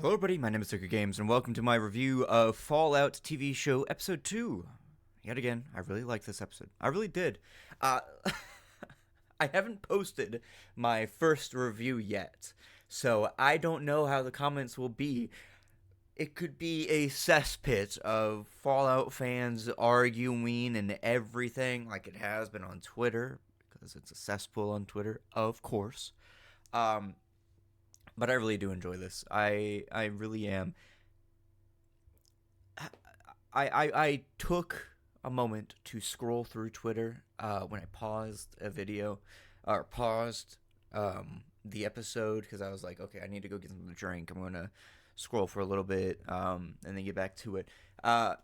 Hello, everybody. My name is Zucker Games, and welcome to my review of Fallout TV show episode 2. Yet again, I really liked this episode. I really did. Uh, I haven't posted my first review yet, so I don't know how the comments will be. It could be a cesspit of Fallout fans arguing and everything, like it has been on Twitter, because it's a cesspool on Twitter, of course. Um, but I really do enjoy this. I really am. I took a moment to scroll through Twitter when I paused a video or paused the episode because I was like, okay, I need to go get something to drink. I'm gonna scroll for a little bit and then get back to it. Uh,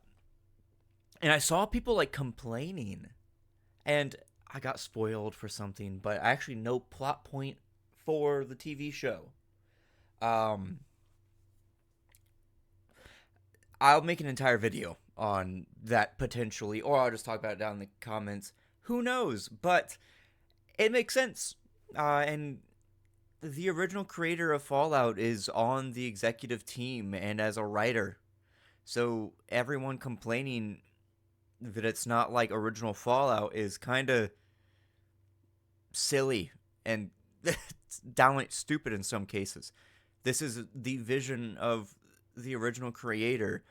and I saw people like complaining, and I got spoiled for something, but actually no plot point for the TV show. Um, I'll make an entire video on that potentially, or I'll just talk about it down in the comments. Who knows? But it makes sense. And the original creator of Fallout is on the executive team and as a writer. So everyone complaining that it's not like original Fallout is kind of silly and downright stupid in some cases. This is the vision of the original creator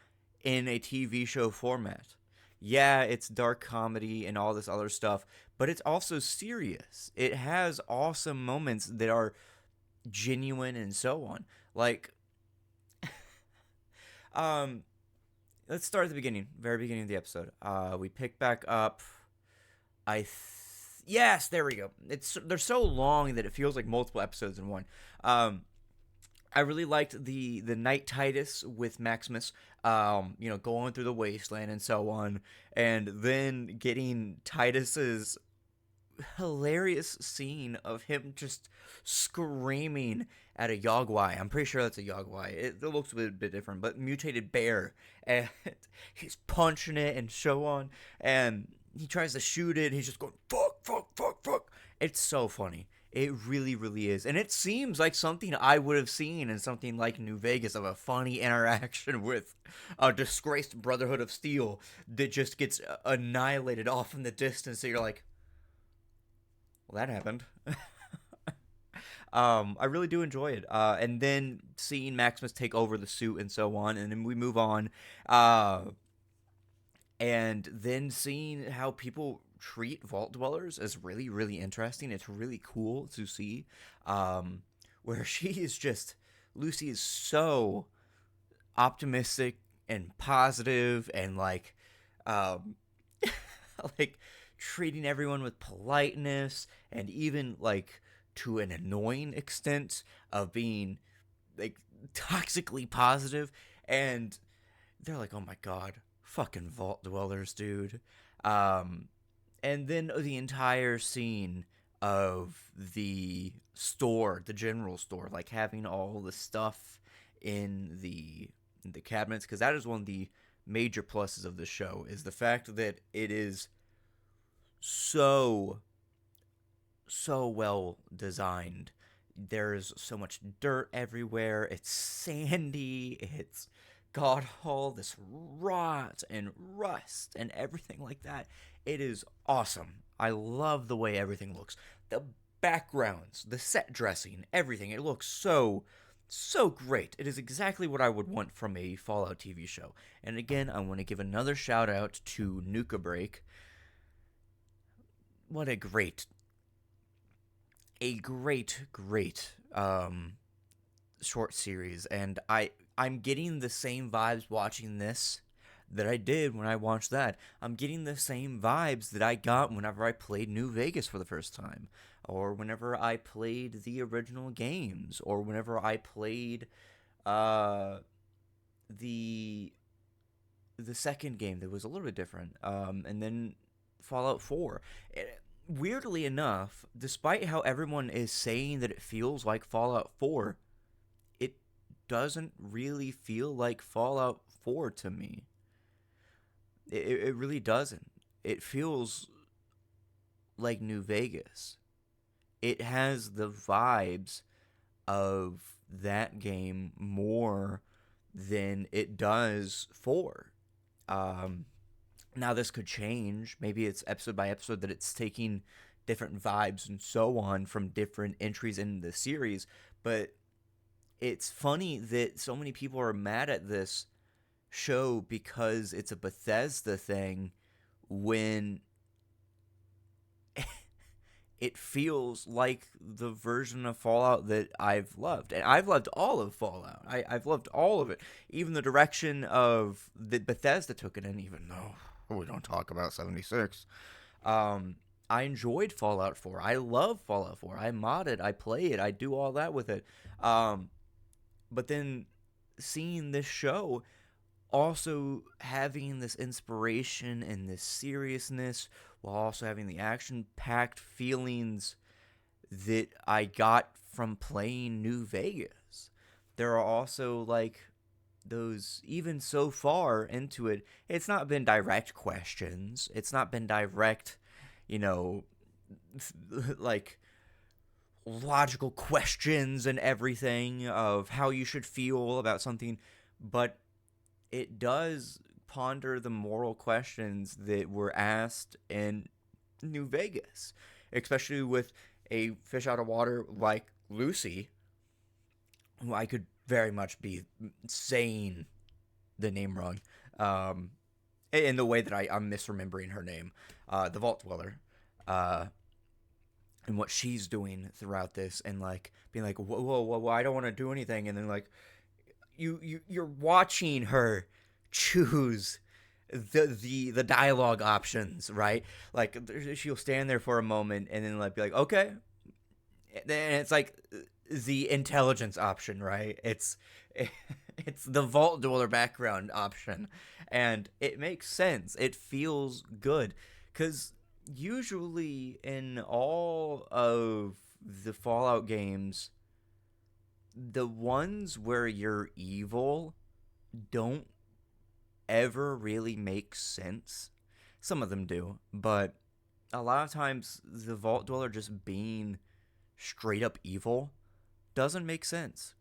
in a TV show format. Yeah, it's dark comedy and all this other stuff, but it's also serious. It has awesome moments that are genuine and so on. Like, um, let's start at the beginning, very beginning of the episode. We pick back up. Yes, there we go. They're so long that it feels like multiple episodes in one. Um, I really liked the night Titus with Maximus, going through the wasteland and so on, and then getting Titus's hilarious scene of him just screaming at a Yogwai. I'm pretty sure that's a Yogwai. It looks a bit different, but mutated bear, and he's punching it and so on, and he tries to shoot it. And he's just going fuck, fuck, fuck, fuck. It's so funny. It really, really is. And it seems like something I would have seen in something like New Vegas of a funny interaction with a disgraced Brotherhood of Steel that just gets annihilated off in the distance. So you're like, well, that happened. I really do enjoy it. And then seeing Maximus take over the suit and so on, and then we move on. And then seeing how people treat vault dwellers is really, really interesting. It's really cool to see. Where she is just, Lucy is so optimistic and positive and um, like treating everyone with politeness and even like to an annoying extent of being like toxically positive, and they're like, oh my god, fucking vault dwellers, dude. um and then the entire scene of the store, the general store, like having all the stuff in the cabinets, because that is one of the major pluses of the show, is the fact that it is so well designed. There's so much dirt everywhere. It's sandy. It's got all this rot and rust and everything like that. It is awesome. I love the way everything looks. The backgrounds, the set dressing, everything. It looks so great. It is exactly what I would want from a Fallout TV show. And again, I want to give another shout out to Nuka Break. What a great short series, and I'm getting the same vibes watching this that I did when I watched that. I'm getting the same vibes that I got whenever I played New Vegas for the first time, or whenever I played the original games, or whenever I played uh the second game that was a little bit different, and then Fallout 4. Weirdly enough, despite how everyone is saying that it feels like Fallout 4, it doesn't really feel like Fallout 4 to me. It really doesn't. It feels like New Vegas. It has the vibes of that game more than it does 4. Um, Now this could change. Maybe it's episode by episode that it's taking different vibes and so on from different entries in the series. But it's funny that so many people are mad at this show because it's a Bethesda thing when it feels like the version of Fallout that I've loved. And I've loved all of Fallout. I've loved all of it. Even the direction of that Bethesda took it in, even though we don't talk about 76. I enjoyed Fallout 4. I love Fallout 4. I mod it. I play it. I do all that with it. But then seeing this show also having this inspiration and this seriousness while also having the action-packed feelings that I got from playing New Vegas. There are also like those, even so far into it, it's not been direct questions. It's not been direct, you know, like logical questions and everything of how you should feel about something, but it does ponder the moral questions that were asked in New Vegas, especially with a fish out of water like Lucy, who I could very much be saying the name wrong, in the way that I'm misremembering her name, the Vault Dweller, and what she's doing throughout this, and like being like, whoa, I don't want to do anything, and then like you're watching her choose the dialogue options, right? Like she'll stand there for a moment and then like be like, okay, and it's like the intelligence option, right? It's the Vault Dweller background option, and it makes sense. It feels good because usually in all of the Fallout games, the ones where you're evil don't ever really make sense. Some of them do, but a lot of times the Vault Dweller just being straight up evil doesn't make sense.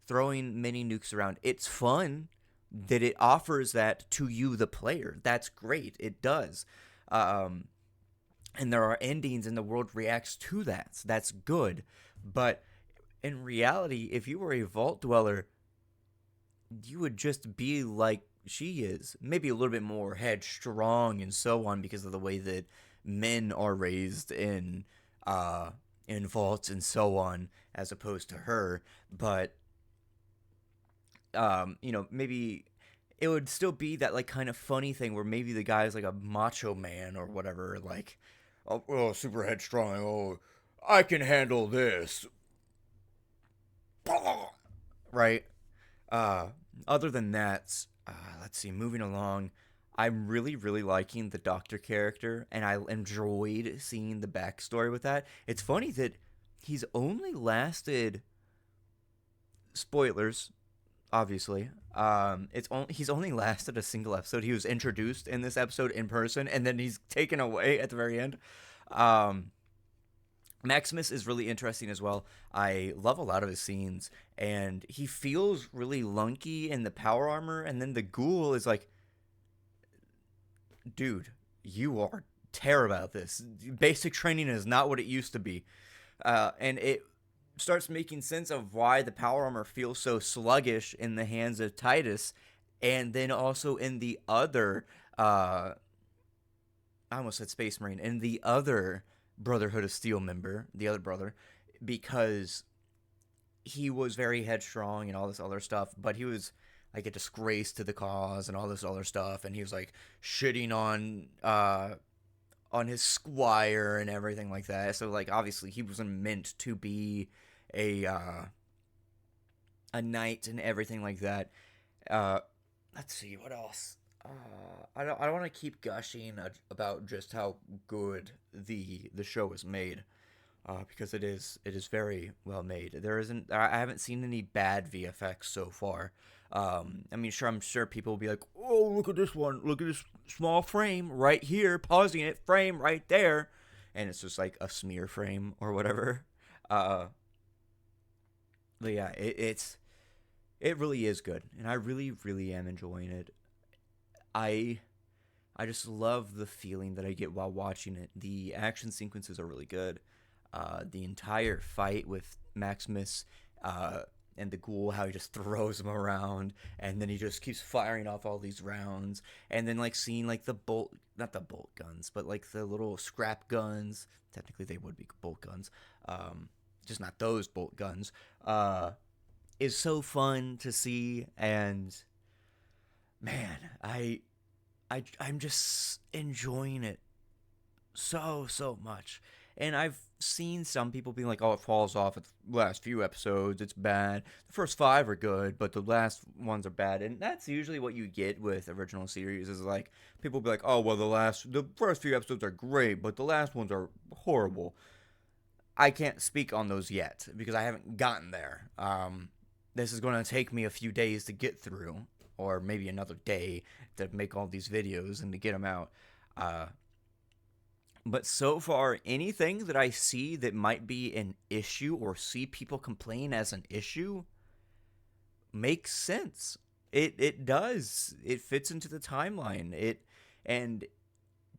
Throwing mini nukes around, it's fun that it offers that to you, the player. That's great. It does. And there are endings and the world reacts to that. So that's good. But in reality, if you were a Vault Dweller, you would just be like she is. Maybe a little bit more headstrong and so on because of the way that men are raised in vaults and so on, as opposed to her. But maybe it would still be that like kind of funny thing where maybe the guy's like a macho man or whatever, like, oh, super headstrong. Oh, I can handle this, right? Other than that, let's see. Moving along, I'm really, really liking the Doctor character, and I enjoyed seeing the backstory with that. It's funny that he's only lasted. Spoilers, obviously. He's only lasted a single episode. He was introduced in this episode in person, and then he's taken away at the very end. Maximus is really interesting as well. I love a lot of his scenes, and he feels really lunky in the power armor, and then the ghoul is like, dude, you are terrible at this. Basic training is not what it used to be. And it starts making sense of why the power armor feels so sluggish in the hands of Titus, and then also in the other, I almost said Space Marine, in the other Brotherhood of Steel member, the other brother, because he was very headstrong and all this other stuff, but he was like a disgrace to the cause and all this other stuff, and he was like shitting on his squire and everything like that. So like obviously he wasn't meant to be a knight and everything like that. Let's see what else. I don't want to keep gushing about just how good the show is made, because it is very well made. I haven't seen any bad VFX so far. I mean, I'm sure people will be like, oh, look at this one, look at this small frame right here, pausing it, frame right there, and it's just like a smear frame or whatever. But yeah, it really is good, and I really really am enjoying it. I I just love the feeling that I get while watching it. The action sequences are really good. The entire fight with Maximus uh, and the ghoul, how he just throws him around, and then he just keeps firing off all these rounds, and then like seeing like the bolt, not the bolt guns, but like the little scrap guns. Technically, they would be bolt guns, um, just not those bolt guns. Is so fun to see, and man, I'm just enjoying it so much. And I've seen some people being like, "Oh, it falls off at the last few episodes. It's bad. The first five are good, but the last ones are bad." And that's usually what you get with original series. Is like people be like, "Oh, well, the first few episodes are great, but the last ones are horrible." I can't speak on those yet because I haven't gotten there. This is going to take me a few days to get through, or maybe another day to make all these videos and to get them out. Uh, but so far, anything that I see that might be an issue or see people complain as an issue makes sense. It does. It fits into the timeline. And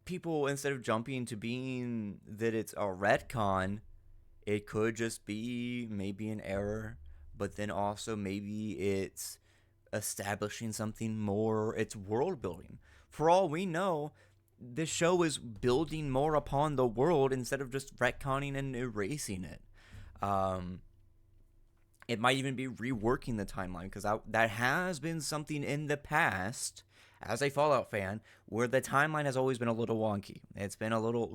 people, instead of jumping to being that it's a retcon, it could just be maybe an error, but then also maybe it's establishing something more. It's world building. For all we know, this show is building more upon the world instead of just retconning and erasing it. Um, it might even be reworking the timeline because that has been something in the past as a Fallout fan where the timeline has always been a little wonky. It's been a little,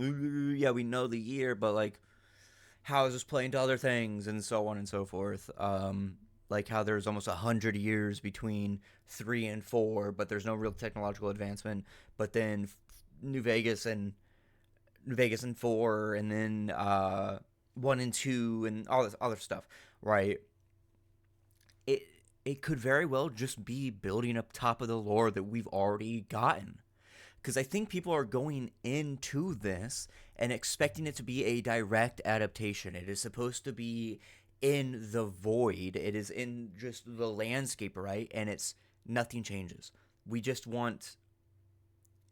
yeah, we know the year, but like, how is this playing to other things and so on and so forth. Like how there's almost 100 years between 3 and 4, but there's no real technological advancement. But then New Vegas and 4, and then 1 and 2, and all this other stuff, right? It it could very well just be building up top of the lore that we've already gotten. Because I think people are going into this and expecting it to be a direct adaptation. It is supposed to be in the void. It is in just the landscape, right? And it's nothing changes. We just want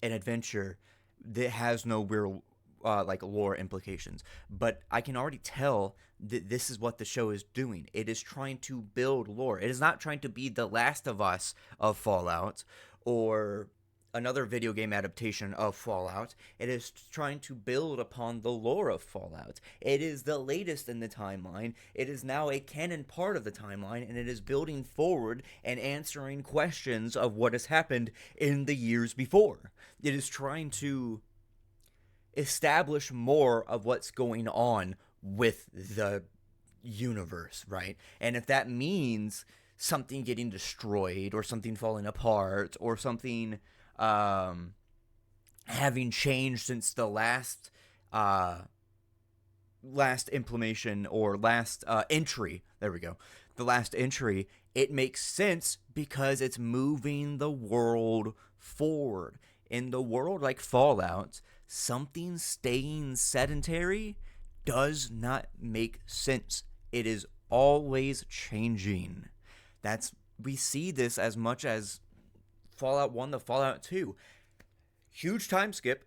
an adventure that has no real like lore implications. But I can already tell that this is what the show is doing. It is trying to build lore. It is not trying to be the Last of Us of Fallout or another video game adaptation of Fallout. It is trying to build upon the lore of Fallout. It is the latest in the timeline. It is now a canon part of the timeline, and it is building forward and answering questions of what has happened in the years before. It is trying to establish more of what's going on with the universe, right? And if that means something getting destroyed or something falling apart or something um, having changed since the uh, last implementation or last entry, there we go, the last entry, it makes sense because it's moving the world forward. In the world like Fallout, something staying sedentary does not make sense. It is always changing. That's we see this as much as Fallout 1 to Fallout 2. Huge time skip,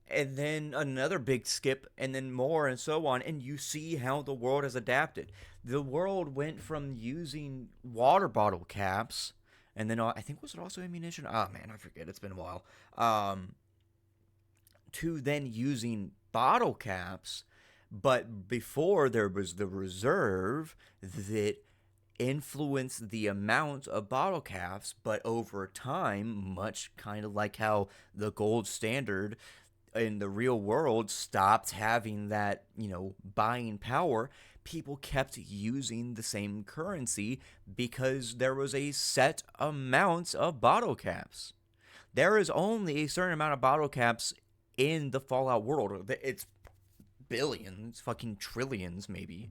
and then another big skip, and then more, and so on. And you see how the world has adapted. The world went from using water bottle caps, and then I think was it also ammunition? Oh man, I forget. It's been a while. To then using bottle caps, but before there was the reserve that influenced the amount of bottle caps, but over time, much kind of like how the gold standard in the real world stopped having that, buying power, people kept using the same currency because there was a set amount of bottle caps. There is only a certain amount of bottle caps in the Fallout world. It's billions, fucking trillions, maybe.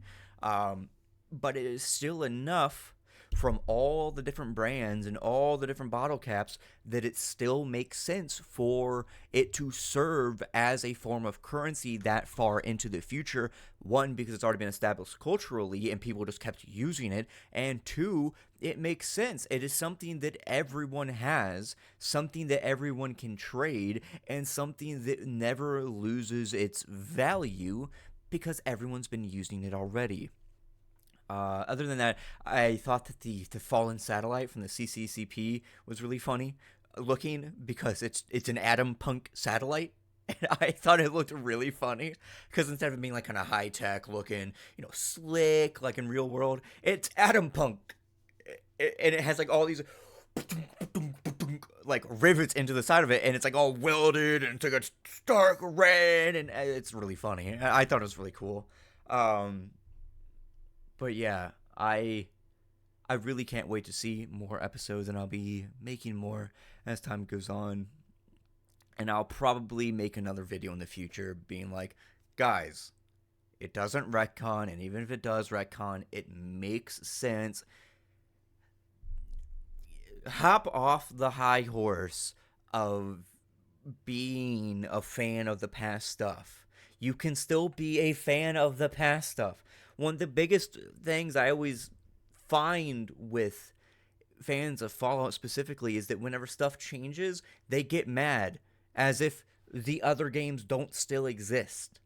But it is still enough from all the different brands and all the different bottle caps that it still makes sense for it to serve as a form of currency that far into the future. One, because it's already been established culturally and people just kept using it, and two, it makes sense. It is something that everyone has, something that everyone can trade, and something that never loses its value because everyone's been using it already. Other than that, I thought that the fallen satellite from the CCCP was really funny looking because it's an Atom Punk satellite. And I thought it looked really funny because instead of being like kind of high tech looking, slick like in real world, it's Atom Punk, and it has like all these like rivets into the side of it, and it's like all welded and it's like a stark red, and it's really funny. I thought it was really cool. But yeah, I really can't wait to see more episodes, and I'll be making more as time goes on. And I'll probably make another video in the future being like, guys, it doesn't retcon, and even if it does retcon, it makes sense. Hop off the high horse of being a fan of the past stuff. You can still be a fan of the past stuff. One of the biggest things I always find with fans of Fallout specifically is that whenever stuff changes, they get mad as if the other games don't still exist.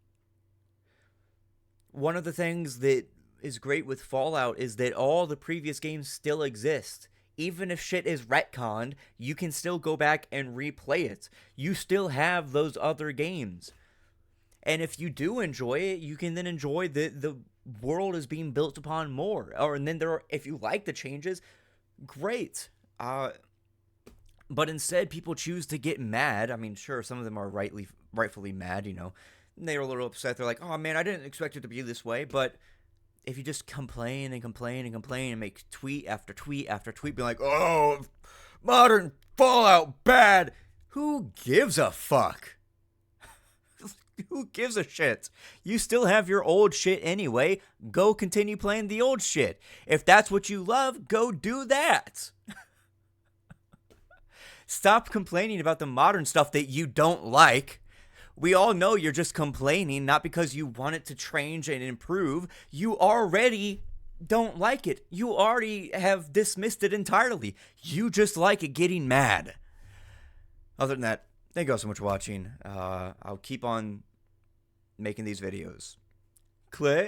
One of the things that is great with Fallout is that all the previous games still exist. Even if shit is retconned, you can still go back and replay it. You still have those other games. And if you do enjoy it, you can then enjoy the world is being built upon more. And then if you like the changes, great. But instead, people choose to get mad. I mean, sure, some of them are rightfully mad, They're a little upset. They're like, oh man, I didn't expect it to be this way. But if you just complain and complain and complain and make tweet after tweet after tweet, be like, oh, modern Fallout bad, who gives a fuck? Who gives a shit? You still have your old shit anyway. Go continue playing the old shit. If that's what you love, go do that. Stop complaining about the modern stuff that you don't like. We all know you're just complaining, not because you want it to change and improve. You already don't like it. You already have dismissed it entirely. You just like it getting mad. Other than that, thank you all so much for watching. I'll keep on making these videos. Click.